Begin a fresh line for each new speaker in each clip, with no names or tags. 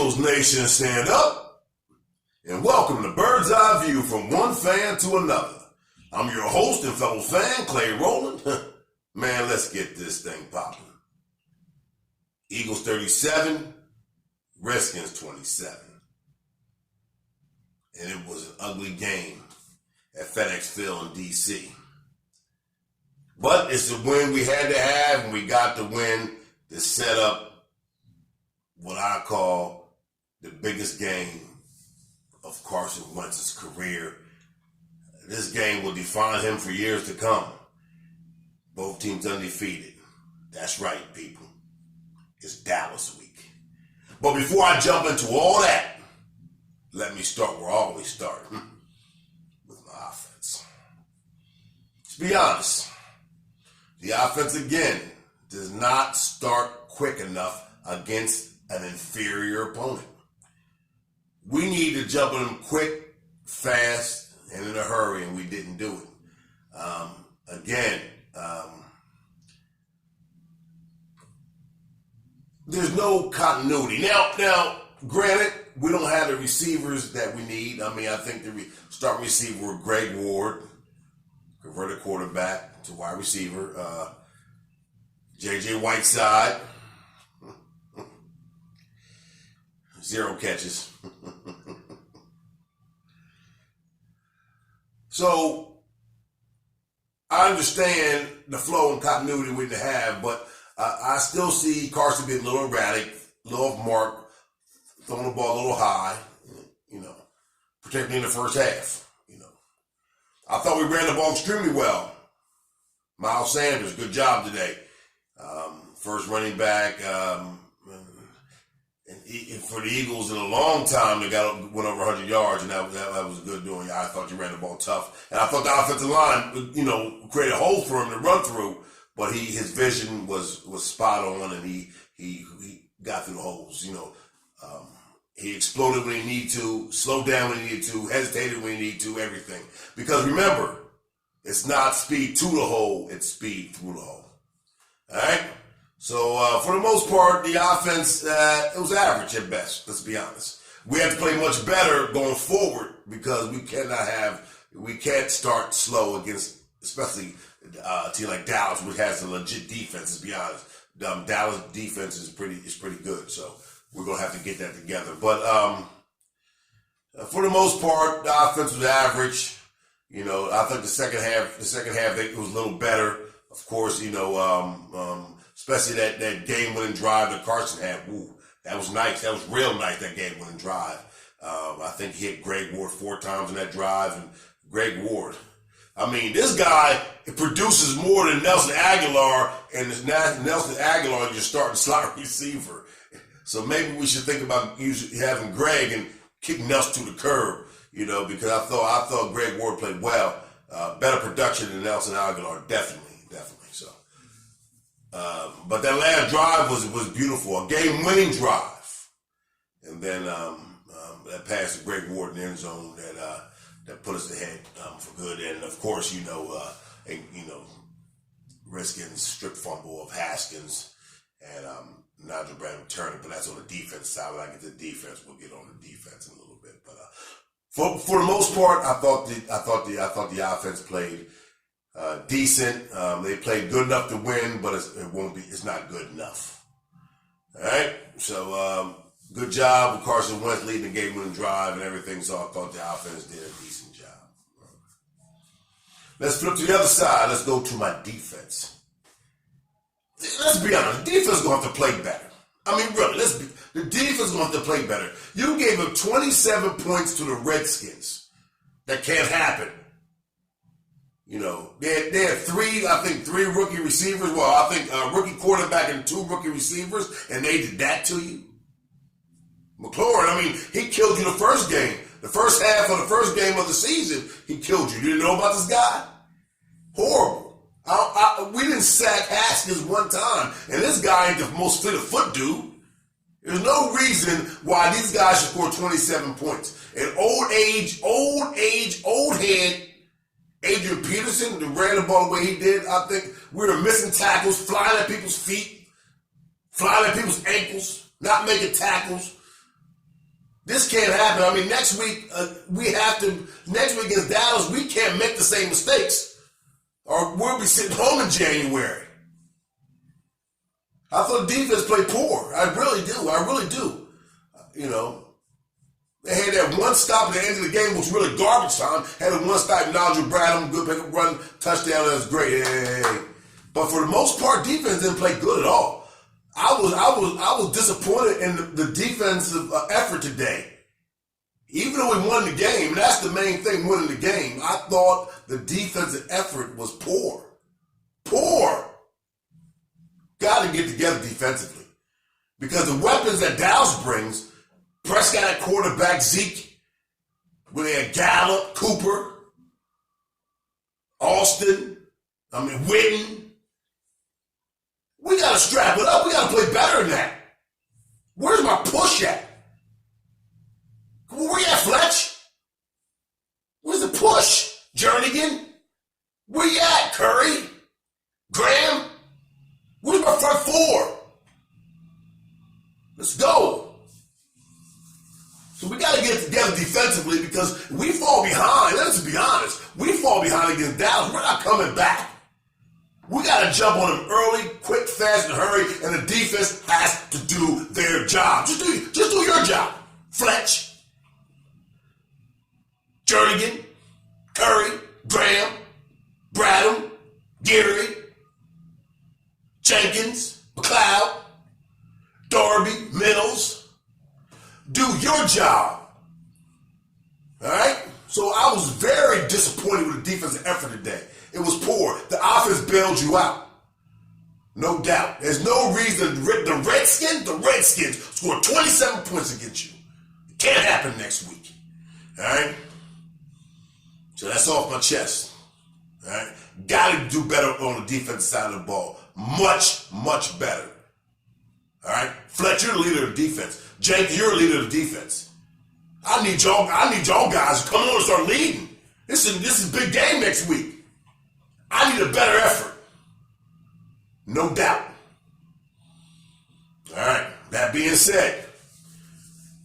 Eagles Nation, stand up and welcome to Bird's Eye View from one fan to another. I'm your host and fellow fan, Clay Rowland. Man, let's get this thing popping. Eagles 37, Redskins 27. And it was an ugly game at FedEx Field in D.C. But it's the win we had to have, and we got the win to set up what I call the biggest game of Carson Wentz's career. This game will define him for years to come. Both teams undefeated. That's right, people. It's Dallas week. But before I jump into all that, let me start where I always start, with my offense. To be honest, the offense again does not start quick enough against an inferior opponent. We need to jump on them quick, fast, and in a hurry, and we didn't do it. There's no continuity. Now, granted, we don't have the receivers that we need. I mean, I think the starting receiver were Greg Ward, converted quarterback to wide receiver. J.J. Whiteside, 0 catches. So, I understand the flow and continuity we need to have, but I still see Carson being a little erratic, a little off mark, throwing the ball a little high, particularly in the first half. I thought we ran the ball extremely well. Miles Sanders, good job today. First running back, and for the Eagles in a long time, they went over 100 yards, and that was a good doing. I thought you ran the ball tough, and I thought the offensive line, created a hole for him to run through. But his vision was spot on, and he got through the holes. He exploded when he needed to, slowed down when he needed to, hesitated when he needed to, everything. Because remember, it's not speed to the hole, it's speed through the hole. All right? So for the most part, the offense, it was average at best, let's be honest. We have to play much better going forward because we can't start slow against, especially a team like Dallas, which has a legit defense, let's be honest. Dallas defense is pretty good, so we're going to have to get that together. But for the most part, the offense was average. I think the second half, it was a little better. Of course, especially that game-winning drive that Carson had. Woo, that was nice. That was real nice, that game-winning drive. I think he hit Greg Ward 4 times in that drive. And Greg Ward, I mean, this guy produces more than Nelson Aguilar, and Nelson Aguilar is your starting slot receiver. So maybe we should think about having Greg and kick Nelson to the curb, because I thought Greg Ward played well. Better production than Nelson Aguilar, definitely. So, but that last drive was beautiful, a game-winning drive, and then that pass to Greg Ward in the end zone that put us ahead for good. And of course, Redskins strip fumble of Haskins and Nigel Brown returning, but that's on the defense side. When I get to the defense, we'll get on the defense in a little bit. But for the most part, I thought the offense played decent. They played good enough to win, but it's not good enough. All right. So good job with Carson Wentz leading the game-winning drive and everything. So I thought the offense did a decent job. Let's flip to the other side. Let's go to my defense. Let's be honest. The defense is going to have to play better. I mean, really, the defense is going to have to play better. You gave up 27 points to the Redskins. That can't happen. They had three rookie receivers. Well, I think a rookie quarterback and 2 rookie receivers, and they did that to you. McLaurin, I mean, he killed you the first game. The first half of the first game of the season, he killed you. You didn't know about this guy? Horrible. We didn't sack Haskins one time, and this guy ain't the most fleet-of-foot dude. There's no reason why these guys should score 27 points. And old head, Adrian Peterson, that ran the ball the way he did, I think we were missing tackles, flying at people's feet, flying at people's ankles, not making tackles. This can't happen. I mean, next week, next week against Dallas, we can't make the same mistakes. Or we'll be sitting home in January. I thought the defense played poor. I really do. I really do. You know, they had that one stop at the end of the game, which was really garbage time. Had a one stop, Nigel Bradham, good pick up run, touchdown. That was great. Hey. But for the most part, defense didn't play good at all. I was disappointed in the defensive effort today. Even though we won the game, that's the main thing, winning the game. I thought the defensive effort was poor. Poor. Got to get together defensively. Because the weapons that Dallas brings, Prescott at quarterback, Zeke, where they had Gallup, Cooper, Austin, Witten. We got to strap it up. We got to play better than that. Where's my push at? Where you at, Fletch? Where's the push? Jernigan? Where you at, Curry? Graham? Where's my front four? Let's go. So we got to get it together defensively because we fall behind. Let's be honest. We fall behind against Dallas. We're not coming back. We got to jump on them early, quick, fast, and hurry, and the defense has to do their job. Just do your job. Fletch, Jernigan, Curry, Graham, Bradham, Geary, Jenkins, McLeod, Darby, Middles. Do your job. All right? So I was very disappointed with the defensive effort today. It was poor. The offense bailed you out. No doubt. There's no reason the Redskins scored 27 points against you. It can't happen next week. All right? So that's off my chest. All right? Got to do better on the defensive side of the ball. Much, much better. All right? Fletch, you're the leader of the defense. Jake, you're the leader of the defense. I need y'all guys to come on and start leading. This is a big game next week. I need a better effort. No doubt. All right. That being said,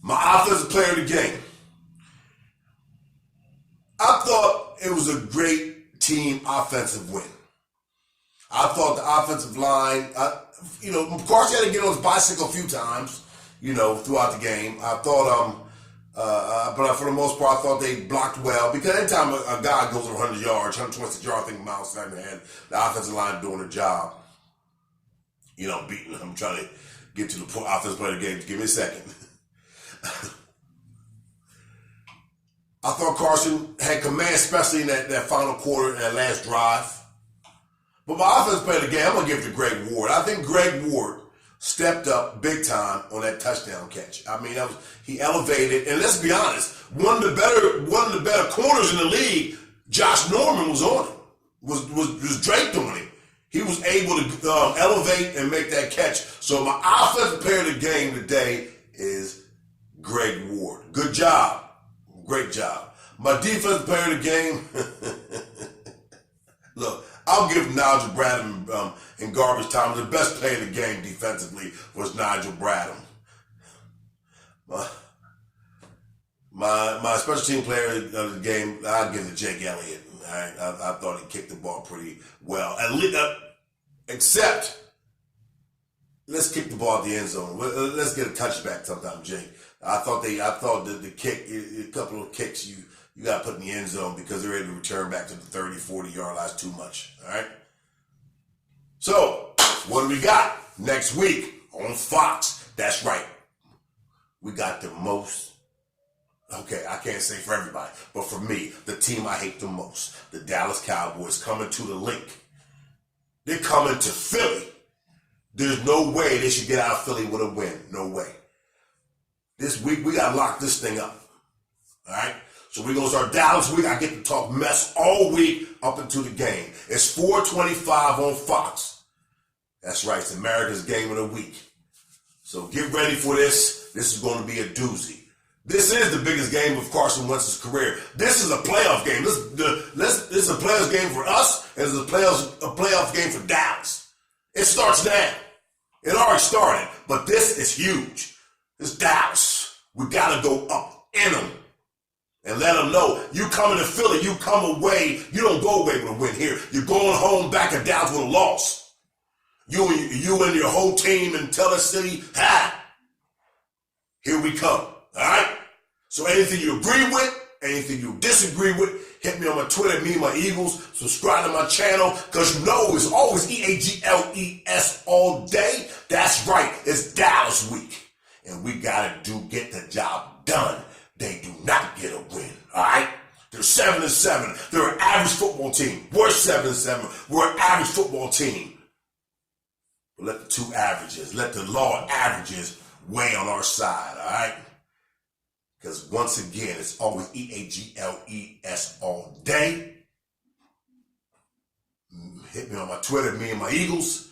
my offensive player of the game. I thought it was a great team offensive win. I thought the offensive line, of course he had to get on his bicycle a few times, throughout the game. I thought, but for the most part, I thought they blocked well because anytime a guy goes over 100 yards, 126 yards, I think Miles Sanders had the offensive line doing their job. Beating them. I'm trying to get to the offensive player of the game. Give me a second. I thought Carson had command, especially in that final quarter and that last drive. But my offensive player of the game, I'm going to give it to Greg Ward. I think Greg Ward stepped up big time on that touchdown catch. He elevated, and let's be honest, one of the better corners in the league, Josh Norman was on him, was draped on him. He was able to elevate and make that catch. So my offensive player of the game today is Greg Ward. Good job. Great job. My defensive player of the game, look, I'll give Nigel Bradham in garbage time. The best player in the game defensively was Nigel Bradham. My special team player of the game, I'll give it to Jake Elliott. I thought he kicked the ball pretty well. Except, let's kick the ball at the end zone. Let's get a touchback sometime, Jake. I thought the kick, a couple of kicks you got to put in the end zone because they're able to return back to the 30, 40-yard line too much. All right? So, what do we got next week on Fox? That's right. We got the most, okay, I can't say for everybody, but for me, the team I hate the most, the Dallas Cowboys coming to the link. They're coming to Philly. There's no way they should get out of Philly with a win. No way. This week, we got to lock this thing up. All right? So we're going to start Dallas week. I get to talk mess all week up until the game. It's 4:25 on Fox. That's right. It's America's game of the week. So get ready for this. This is going to be a doozy. This is the biggest game of Carson Wentz's career. This is a playoff game. This is a playoff game for us, and it's a playoff game for Dallas. It starts now. It already started, but this is huge. It's Dallas. We got to go up in them and let them know you coming to Philly, you come away, you don't go away with a win here. You're going home back and down with a loss. You and your whole team in Teller City, here we come. All right? So anything you agree with, anything you disagree with, hit me on my Twitter, me and my Eagles. Subscribe to my channel, because you know it's always EAGLES all day. That's right, it's Dallas week. And we got to get the job done. They do not get a win, all right? They're 7-7. They're an average football team. We're 7-7. We're an average football team. But let the two averages, let the law of averages weigh on our side, all right? Because once again, it's always EAGLES all day. Hit me on my Twitter, me and my Eagles.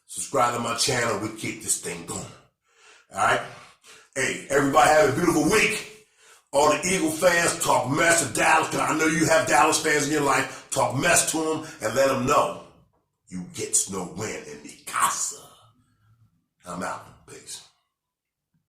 Subscribe to my channel. We keep this thing going. All right? Hey, everybody have a beautiful week. All the Eagle fans, talk mess to Dallas, because I know you have Dallas fans in your life. Talk mess to them and let them know you get no win in the